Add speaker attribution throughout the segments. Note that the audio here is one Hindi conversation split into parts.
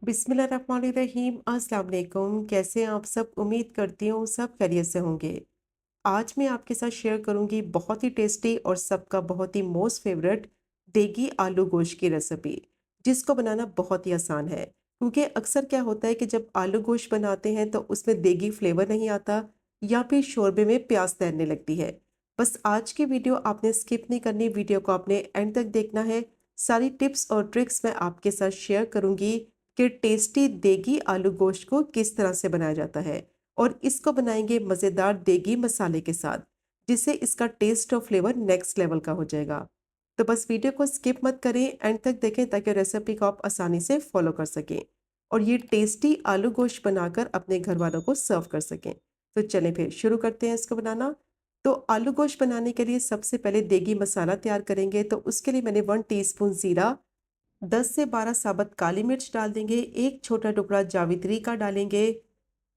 Speaker 1: बिस्मिल्लाहिर्रहमानिर्रहीम। अस्सलाम वालेकुम। कैसे हैं आप सब? उम्मीद करती हूँ सब खैरियत से होंगे। आज मैं आपके साथ शेयर करूंगी बहुत ही टेस्टी और सबका बहुत ही मोस्ट फेवरेट देगी आलू गोश्त की रेसिपी, जिसको बनाना बहुत ही आसान है। क्योंकि अक्सर क्या होता है कि जब आलू गोश्त बनाते हैं तो उसमें देगी फ्लेवर नहीं आता या फिर शोरबे में प्याज तैरने लगती है। बस आज की वीडियो आपने स्किप नहीं करनी, वीडियो को आपने एंड तक देखना है। सारी टिप्स और ट्रिक्स मैं आपके साथ शेयर करूंगी कि टेस्टी देगी आलू गोश्त को किस तरह से बनाया जाता है, और इसको बनाएंगे मज़ेदार देगी मसाले के साथ, जिससे इसका टेस्ट और फ्लेवर नेक्स्ट लेवल का हो जाएगा। तो बस वीडियो को स्किप मत करें, एंड तक देखें ताकि रेसिपी को आप आसानी से फॉलो कर सकें और ये टेस्टी आलू गोश्त बनाकर अपने घर वालों को सर्व कर सकें। तो चलें फिर शुरू करते हैं इसको बनाना। तो आलू गोश्त बनाने के लिए सबसे पहले देगी मसाला तैयार करेंगे। तो उसके लिए मैंने 1 टीस्पून ज़ीरा, 10 से 12 साबुत काली मिर्च डाल देंगे, एक छोटा टुकड़ा जावित्री का डालेंगे,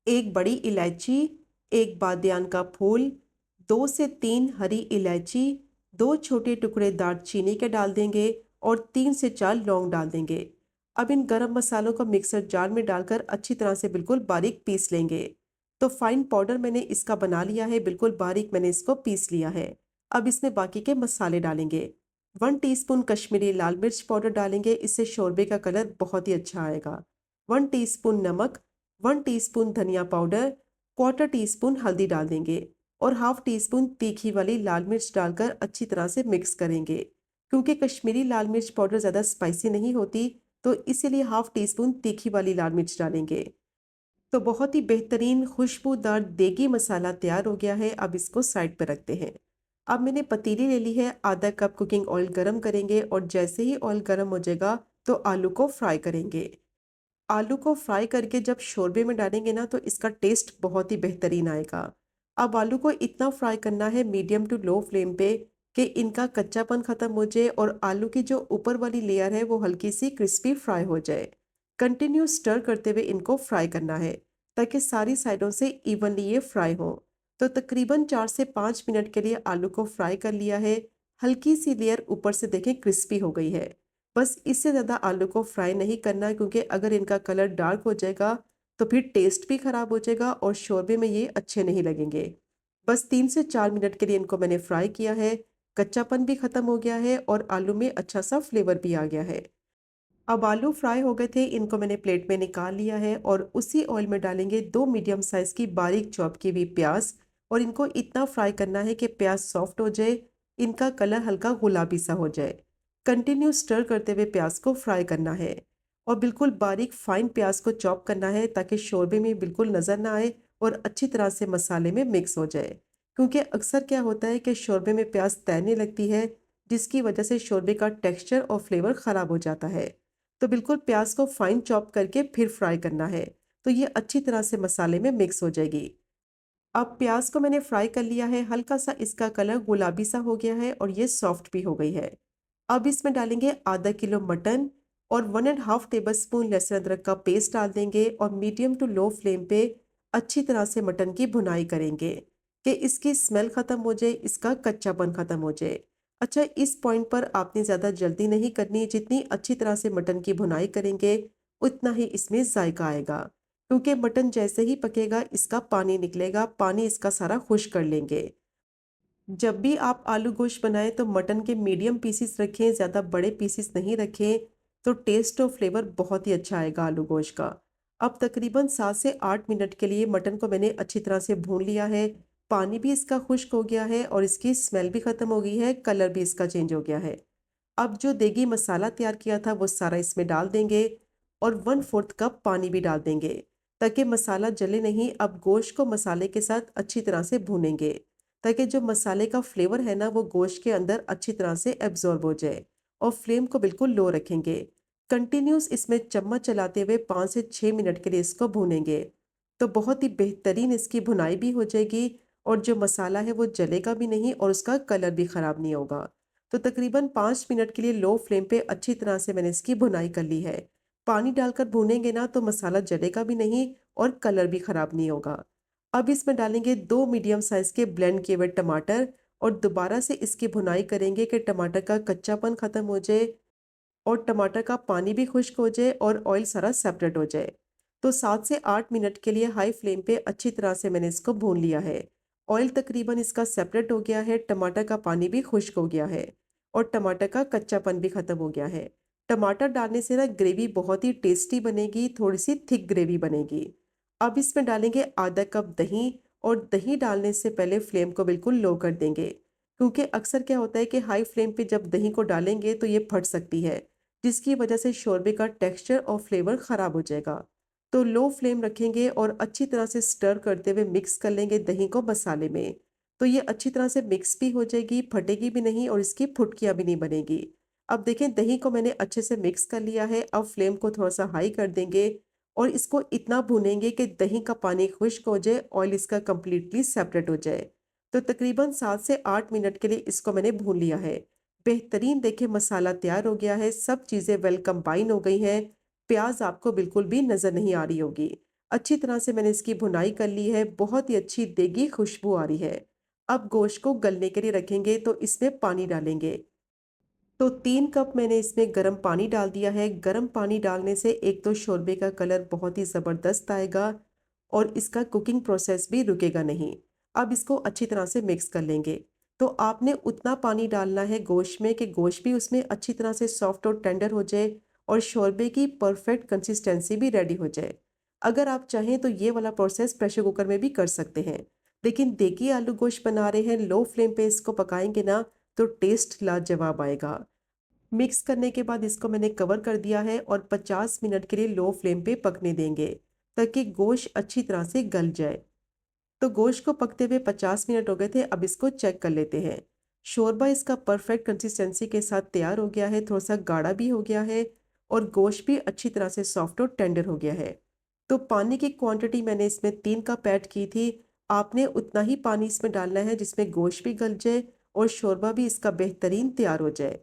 Speaker 1: एक बड़ी इलायची, एक बादियान का फूल, 2 से 3 हरी इलायची, 2 छोटे टुकड़े दालचीनी के डाल देंगे और 3 से 4 लौंग डाल देंगे। अब इन गरम मसालों को मिक्सर जार में डालकर अच्छी तरह से बिल्कुल बारीक पीस लेंगे। तो फाइन पाउडर मैंने इसका बना लिया है, बिल्कुल बारीक मैंने इसको पीस लिया है। अब इसमें बाकी के मसाले डालेंगे। 1 टीस्पून कश्मीरी लाल मिर्च पाउडर डालेंगे, इससे शोरबे का कलर बहुत ही अच्छा आएगा। 1 टीस्पून नमक, 1 टीस्पून धनिया पाउडर, क्वार्टर टीस्पून हल्दी डाल देंगे और हाफ टी स्पून तीखी वाली लाल मिर्च डालकर अच्छी तरह से मिक्स करेंगे। क्योंकि कश्मीरी लाल मिर्च पाउडर ज़्यादा स्पाइसी नहीं होती, तो इसीलिए हाफ टी स्पून तीखी वाली लाल मिर्च डालेंगे। तो बहुत ही बेहतरीन खुशबूदार देगी मसाला तैयार हो गया है। अब इसको साइड पर रखते हैं। अब मैंने पतीली ले ली है, आधा कप कुकिंग ऑयल गरम करेंगे और जैसे ही ऑयल गरम हो जाएगा तो आलू को फ्राई करेंगे। आलू को फ्राई करके जब शोरबे में डालेंगे ना तो इसका टेस्ट बहुत ही बेहतरीन आएगा। अब आलू को इतना फ्राई करना है मीडियम टू लो फ्लेम पे कि इनका कच्चापन खत्म हो जाए और आलू की जो ऊपर वाली लेयर है वो हल्की सी क्रिस्पी फ्राई हो जाए। कंटिन्यू स्टर करते हुए इनको फ्राई करना है ताकि सारी साइडों से इवनली ये फ्राई हो। तो तकरीबन 4 से 5 मिनट के लिए आलू को फ्राई कर लिया है। हल्की सी लेयर ऊपर से देखें क्रिस्पी हो गई है। बस इससे ज़्यादा आलू को फ्राई नहीं करना, क्योंकि अगर इनका कलर डार्क हो जाएगा तो फिर टेस्ट भी ख़राब हो जाएगा और शोरबे में ये अच्छे नहीं लगेंगे। बस 3 से 4 मिनट के लिए इनको मैंने फ्राई किया है। कच्चापन भी ख़त्म हो गया है और आलू में अच्छा सा फ्लेवर भी आ गया है। अब आलू फ्राई हो गए थे, इनको मैंने प्लेट में निकाल लिया है और उसी ऑयल में डालेंगे 2 मीडियम साइज़ की बारीक चॉप की हुई प्याज, और इनको इतना फ्राई करना है कि प्याज सॉफ्ट हो जाए, इनका कलर हल्का गुलाबी सा हो जाए। कंटिन्यू स्टर करते हुए प्याज को फ्राई करना है और बिल्कुल बारीक फाइन प्याज को चॉप करना है ताकि शोरबे में बिल्कुल नज़र ना आए और अच्छी तरह से मसाले में मिक्स हो जाए। क्योंकि अक्सर क्या होता है कि शोरबे में प्याज तैरने लगती है, जिसकी वजह से शोरबे का टेक्सचर और फ्लेवर ख़राब हो जाता है। तो बिल्कुल प्याज को फाइन चॉप करके फिर फ्राई करना है, तो ये अच्छी तरह से मसाले में मिक्स हो जाएगी। अब प्याज को मैंने फ्राई कर लिया है, हल्का सा इसका कलर गुलाबी सा हो गया है और ये सॉफ्ट भी हो गई है। अब इसमें डालेंगे आधा किलो मटन और 1.5 टेबल स्पून लहसुन अदरक का पेस्ट डाल देंगे और मीडियम टू लो फ्लेम पे अच्छी तरह से मटन की भुनाई करेंगे कि इसकी स्मेल खत्म हो जाए, इसका कच्चापन खत्म हो जाए। अच्छा, इस पॉइंट पर आपने ज़्यादा जल्दी नहीं करनी, जितनी अच्छी तरह से मटन की भुनाई करेंगे उतना ही इसमें जायका आएगा। क्योंकि मटन जैसे ही पकेगा इसका पानी निकलेगा, पानी इसका सारा खुश्क कर लेंगे। जब भी आप आलू गोश्त बनाएं तो मटन के मीडियम पीसेस रखें, ज़्यादा बड़े पीसेस नहीं रखें, तो टेस्ट और फ्लेवर बहुत ही अच्छा आएगा आलू गोश्त का। अब तकरीबन 7 से 8 मिनट के लिए मटन को मैंने अच्छी तरह से भून लिया है। पानी भी इसका खुश्क हो गया है और इसकी स्मेल भी ख़त्म हो गई है, कलर भी इसका चेंज हो गया है। अब जो देगी मसाला तैयार किया था वो सारा इसमें डाल देंगे और 1/4 कप पानी भी डाल देंगे ताकि मसाला जले नहीं। अब गोश्त को मसाले के साथ अच्छी तरह से भूनेंगे ताकि जो मसाले का फ्लेवर है ना वो गोश्त के अंदर अच्छी तरह से एब्जॉर्ब हो जाए, और फ्लेम को बिल्कुल लो रखेंगे। कंटिन्यूस इसमें चम्मच चलाते हुए 5 से 6 मिनट के लिए इसको भूनेंगे। तो बहुत ही बेहतरीन इसकी भुनाई भी हो जाएगी और जो मसाला है वो जलेगा भी नहीं और उसका कलर भी ख़राब नहीं होगा। तो तकरीबन 5 मिनट के लिए लो फ्लेम पे अच्छी तरह से मैंने इसकी भुनाई कर ली है। पानी डालकर भूनेंगे ना तो मसाला जलेगा भी नहीं और कलर भी ख़राब नहीं होगा। अब इसमें डालेंगे 2 मीडियम साइज़ के ब्लेंड किए हुए टमाटर और दोबारा से इसकी भुनाई करेंगे कि टमाटर का कच्चापन ख़त्म हो जाए और टमाटर का पानी भी खुश्क हो जाए और ऑयल सारा सेपरेट हो जाए। तो 7 से 8 मिनट के लिए हाई फ्लेम पे अच्छी तरह से मैंने इसको भून लिया है। ऑयल तकरीबन इसका सेपरेट हो गया है, टमाटर का पानी भी खुश्क हो गया है और टमाटर का कच्चापन भी खत्म हो गया है। टमाटर डालने से ना ग्रेवी बहुत ही टेस्टी बनेगी, थोड़ी सी थिक ग्रेवी बनेगी। अब इसमें डालेंगे आधा कप दही और दही डालने से पहले फ्लेम को बिल्कुल लो कर देंगे, क्योंकि अक्सर क्या होता है कि हाई फ्लेम पे जब दही को डालेंगे तो ये फट सकती है, जिसकी वजह से शोरबे का टेक्सचर और फ्लेवर खराब हो जाएगा। तो लो फ्लेम रखेंगे और अच्छी तरह से स्टर करते हुए मिक्स कर लेंगे दही को मसाले में। तो ये अच्छी तरह से मिक्स भी हो जाएगी, फटेगी भी नहीं और इसकी फुटकियाँ भी नहीं बनेगी। अब देखें दही को मैंने अच्छे से मिक्स कर लिया है। अब फ्लेम को थोड़ा सा हाई कर देंगे और इसको इतना भूनेंगे कि दही का पानी खुश्क हो जाए, ऑयल इसका कंप्लीटली सेपरेट हो जाए। तो तकरीबन 7 से 8 मिनट के लिए इसको मैंने भून लिया है। बेहतरीन देखिए मसाला तैयार हो गया है, सब चीज़ें वेल कंबाइन हो गई हैं। प्याज आपको बिल्कुल भी नज़र नहीं आ रही होगी। अच्छी तरह से मैंने इसकी भुनाई कर ली है, बहुत ही अच्छी देगी खुशबू आ रही है। अब गोश्त को गलने के लिए रखेंगे तो इसमें पानी डालेंगे। तो 3 कप मैंने इसमें गर्म पानी डाल दिया है। गर्म पानी डालने से एक तो शोरबे का कलर बहुत ही ज़बरदस्त आएगा और इसका कुकिंग प्रोसेस भी रुकेगा नहीं। अब इसको अच्छी तरह से मिक्स कर लेंगे। तो आपने उतना पानी डालना है गोश्त में कि गोश्त भी उसमें अच्छी तरह से सॉफ्ट और टेंडर हो जाए और शोरबे की परफेक्ट कंसिस्टेंसी भी रेडी हो जाए। अगर आप चाहें तो ये वाला प्रोसेस प्रेशर कुकर में भी कर सकते हैं। लेकिन देखिए आलू गोश्त बना रहे हैं, लो फ्लेम पे इसको पकाएंगे ना तो टेस्ट लाजवाब आएगा। मिक्स करने के बाद इसको मैंने कवर कर दिया है और 50 मिनट के लिए लो फ्लेम पे पकने देंगे ताकि गोश्त अच्छी तरह से गल जाए। तो गोश्त को पकते हुए 50 मिनट हो गए थे। अब इसको चेक कर लेते हैं। शोरबा इसका परफेक्ट कंसिस्टेंसी के साथ तैयार हो गया है, थोड़ा सा गाढ़ा भी हो गया है और गोश्त भी अच्छी तरह से सॉफ्ट और टेंडर हो गया है। तो पानी की क्वांटिटी मैंने इसमें 3 कप ऐड की थी। आपने उतना ही पानी इसमें डालना है जिसमें गोश्त भी गल जाए और शोरबा भी इसका बेहतरीन तैयार हो जाए।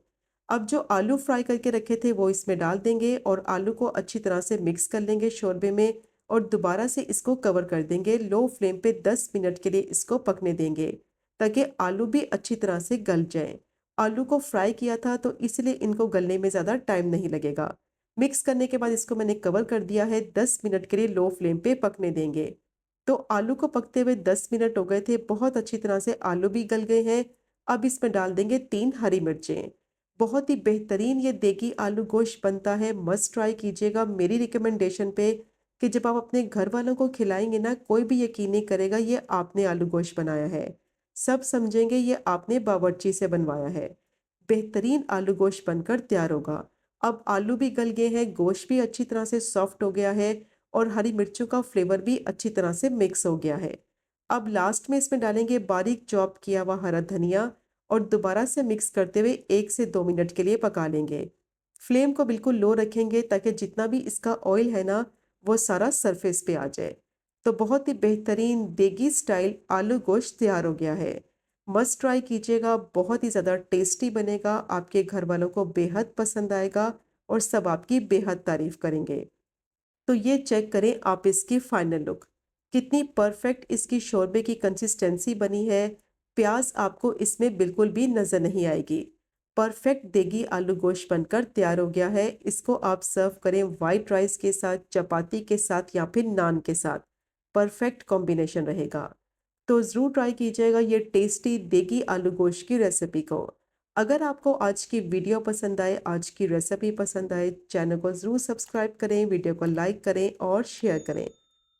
Speaker 1: अब जो आलू फ्राई करके रखे थे वो इसमें डाल देंगे और आलू को अच्छी तरह से मिक्स कर लेंगे शोरबे में और दोबारा से इसको कवर कर देंगे। लो फ्लेम पे 10 मिनट के लिए इसको पकने देंगे ताकि आलू भी अच्छी तरह से गल जाएं। आलू को फ्राई किया था तो इसलिए इनको गलने में ज़्यादा टाइम नहीं लगेगा। मिक्स करने के बाद इसको मैंने कवर कर दिया है, 10 मिनट के लिए लो फ्लेम पे पकने देंगे। तो आलू को पकते हुए 10 मिनट हो गए थे, बहुत अच्छी तरह से आलू भी गल गए हैं। अब इसमें डाल देंगे 3 हरी मिर्चें। बहुत ही बेहतरीन ये देगी आलू गोश्त बनता है, मस्ट ट्राई कीजिएगा मेरी रिकमेंडेशन पे कि जब आप अपने घर वालों को खिलाएंगे ना कोई भी यकीन नहीं करेगा ये आपने आलू गोश्त बनाया है। सब समझेंगे ये आपने बावर्ची से बनवाया है। बेहतरीन आलू गोश्त बनकर तैयार होगा। अब आलू भी गल गए हैं, गोश्त भी अच्छी तरह से सॉफ्ट हो गया है और हरी मिर्चों का फ्लेवर भी अच्छी तरह से मिक्स हो गया है। अब लास्ट में इसमें डालेंगे बारीक चॉप किया हुआ हरा धनिया और दोबारा से मिक्स करते हुए 1 से 2 मिनट के लिए पका लेंगे। फ्लेम को बिल्कुल लो रखेंगे ताकि जितना भी इसका ऑयल है ना वो सारा सरफेस पे आ जाए। तो बहुत ही बेहतरीन देगी स्टाइल आलू गोश्त तैयार हो गया है। मस्ट ट्राई कीजिएगा, बहुत ही ज़्यादा टेस्टी बनेगा, आपके घर वालों को बेहद पसंद आएगा और सब आपकी बेहद तारीफ करेंगे। तो ये चेक करें आप इसकी फाइनल लुक, कितनी परफेक्ट इसकी शोरबे की कंसिस्टेंसी बनी है। प्याज आपको इसमें बिल्कुल भी नज़र नहीं आएगी। परफेक्ट देगी आलू गोश्त बनकर तैयार हो गया है। इसको आप सर्व करें वाइट राइस के साथ, चपाती के साथ या फिर नान के साथ। परफेक्ट कॉम्बिनेशन रहेगा। तो ज़रूर ट्राई कीजिएगा ये टेस्टी देगी आलू गोश्त की रेसिपी को। अगर आपको आज की वीडियो पसंद आए, आज की रेसिपी पसंद आए, चैनल को ज़रूर सब्सक्राइब करें, वीडियो को लाइक करें और शेयर करें।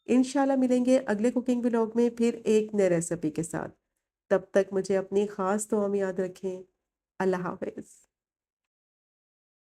Speaker 1: इंशाल्लाह मिलेंगे अगले कुकिंग व्लॉग में फिर एक नए रेसिपी के साथ। तब तक मुझे अपनी ख़ास दुआ में याद रखें। अल्लाह हाफ़िज़।